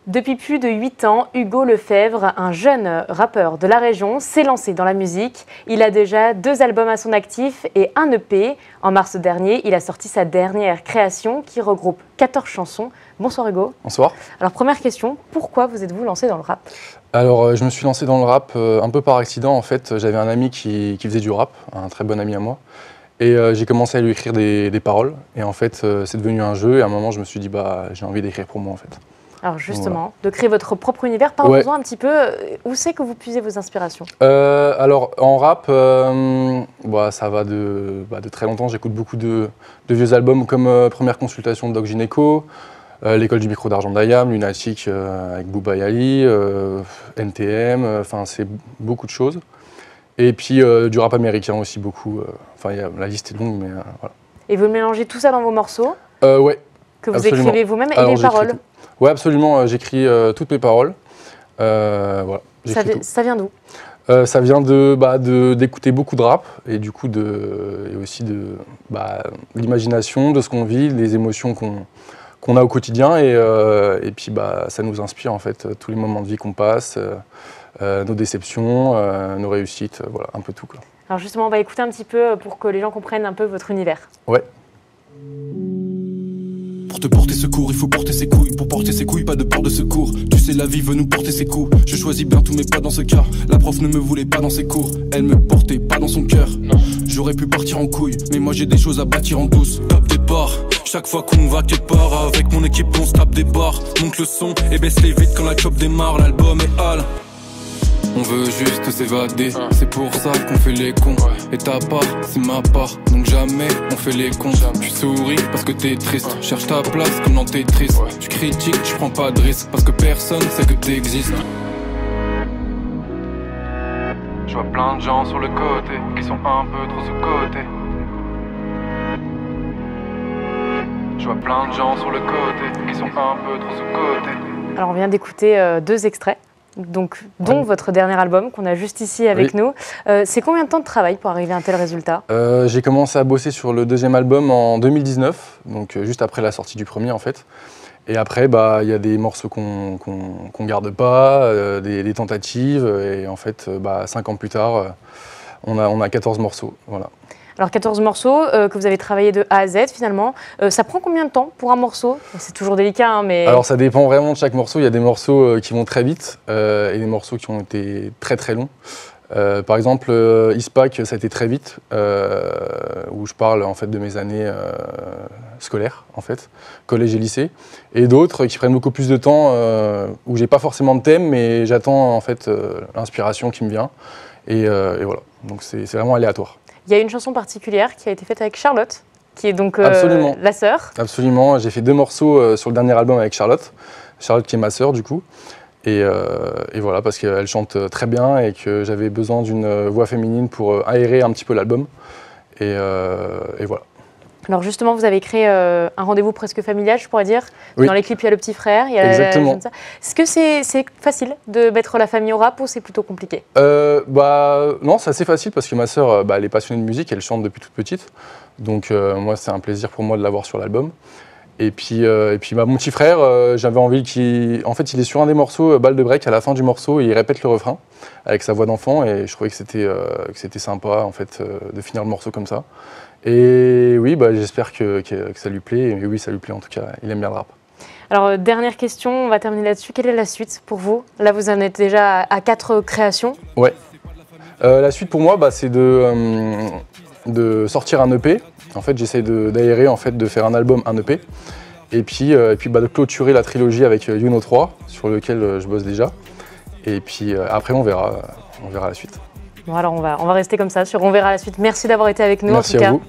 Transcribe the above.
Depuis plus de 8 ans, Hugo Lefebvre, un jeune rappeur de la région, s'est lancé dans la musique. Il a déjà 2 albums à son actif et un EP. En mars dernier, il a sorti sa dernière création qui regroupe 14 chansons. Bonsoir Hugo. Bonsoir. Alors première question, pourquoi vous êtes-vous lancé dans le rap? Alors je me suis lancé dans le rap un peu par accident en fait. J'avais un ami qui faisait du rap, un très bon ami à moi. Et j'ai commencé à lui écrire des paroles. Et en fait c'est devenu un jeu et à un moment je me suis dit j'ai envie d'écrire pour moi en fait. Alors justement, de créer votre propre univers, parlons-en un petit peu, où c'est que vous puisez vos inspirations? Alors en rap, ça va de très longtemps, j'écoute beaucoup de vieux albums comme Première consultation de Doc Gynéco, L'école du micro d'argent d'Ayam, Lunatic avec Booba et Ali, NTM, enfin c'est beaucoup de choses. Et puis du rap américain aussi beaucoup, la liste est longue mais voilà. Et vous mélangez tout ça dans vos morceaux? Ouais. Que vous Absolument. écrivez vous-même et les paroles? Oui, absolument. J'écris toutes mes paroles. Voilà, ça vient d'où? Ça vient d'écouter beaucoup de rap et du coup et aussi de l'imagination, de ce qu'on vit, les émotions qu'on a au quotidien et puis ça nous inspire en fait tous les moments de vie qu'on passe, nos déceptions, nos réussites, voilà, un peu tout quoi. Alors justement, on va écouter un petit peu pour que les gens comprennent un peu votre univers. Ouais. Pour te porter secours, il faut porter ses couilles. Pour porter ses couilles, pas de port de secours. Tu sais, la vie veut nous porter ses coups. Je choisis bien tous mes pas dans ce cas. La prof ne me voulait pas dans ses cours. Elle me portait pas dans son cœur. J'aurais pu partir en couille, mais moi j'ai des choses à bâtir en douce. Top départ, chaque fois qu'on va quelque part. Avec mon équipe, on se tape des barres. Monte le son et baisse les vitres quand la clope démarre. L'album est hal. On veut juste s'évader, c'est pour ça qu'on fait les cons. Et ta part, c'est ma part, donc jamais on fait les cons. Tu souris parce que t'es triste, cherche ta place comme dans Tetris. Tu critiques, tu prends pas de risque, parce que personne sait que t'existes. Je vois plein de gens sur le côté, qui sont un peu trop sous-côté. Je vois plein de gens sur le côté, qui sont un peu trop sous-côté. Alors on vient d'écouter 2 extraits. Dont votre dernier album qu'on a juste ici avec nous. C'est combien de temps de travail pour arriver à un tel résultat? J'ai commencé à bosser sur le 2e album en 2019, donc juste après la sortie du premier en fait. Et après, il y a des morceaux qu'on garde pas, des tentatives, et en fait, 5 ans plus tard, on a 14 morceaux, voilà. Alors 14 morceaux que vous avez travaillé de A à Z finalement. Ça prend combien de temps pour un morceau? C'est toujours délicat, hein, mais... Alors ça dépend vraiment de chaque morceau. Il y a des morceaux qui vont très vite et des morceaux qui ont été très très longs. Par exemple, Ispac, ça a été très vite, où je parle en fait de mes années scolaires, en fait, collège et lycée. Et d'autres qui prennent beaucoup plus de temps, où j'ai pas forcément de thème, mais j'attends en fait l'inspiration qui me vient. Et voilà, donc c'est vraiment aléatoire. Il y a une chanson particulière qui a été faite avec Charlotte, qui est donc la sœur. Absolument, j'ai fait 2 morceaux sur le dernier album avec Charlotte. Charlotte qui est ma sœur du coup. Et voilà, parce qu'elle chante très bien et que j'avais besoin d'une voix féminine pour aérer un petit peu l'album. Et voilà. Alors justement, vous avez créé un rendez-vous presque familial, je pourrais dire. Oui. Dans les clips, il y a le petit frère, il y a exactement. Est-ce que c'est facile de mettre la famille au rap ou c'est plutôt compliqué? Non, c'est assez facile parce que ma sœur, elle est passionnée de musique, elle chante depuis toute petite. Donc moi, c'est un plaisir pour moi de l'avoir sur l'album. Et puis mon petit frère, j'avais envie en fait, il est sur un des morceaux, Balle de break, à la fin du morceau, et il répète le refrain avec sa voix d'enfant. Et je trouvais que c'était sympa en fait, de finir le morceau comme ça. Et oui, j'espère que ça lui plaît. Et oui, ça lui plaît en tout cas, il aime bien le rap. Alors, dernière question, on va terminer là-dessus. Quelle est la suite pour vous? Là, vous en êtes déjà à 4 créations. Ouais. La suite pour moi, c'est de sortir un EP. En fait, j'essaie d'aérer, en fait, de faire un album, un EP. Et puis de clôturer la trilogie avec Youno 3, sur lequel je bosse déjà. Et puis après, on verra la suite. Bon, alors on va rester comme ça, sur On verra la suite. Merci d'avoir été avec nous. Merci en tout à cas. vous.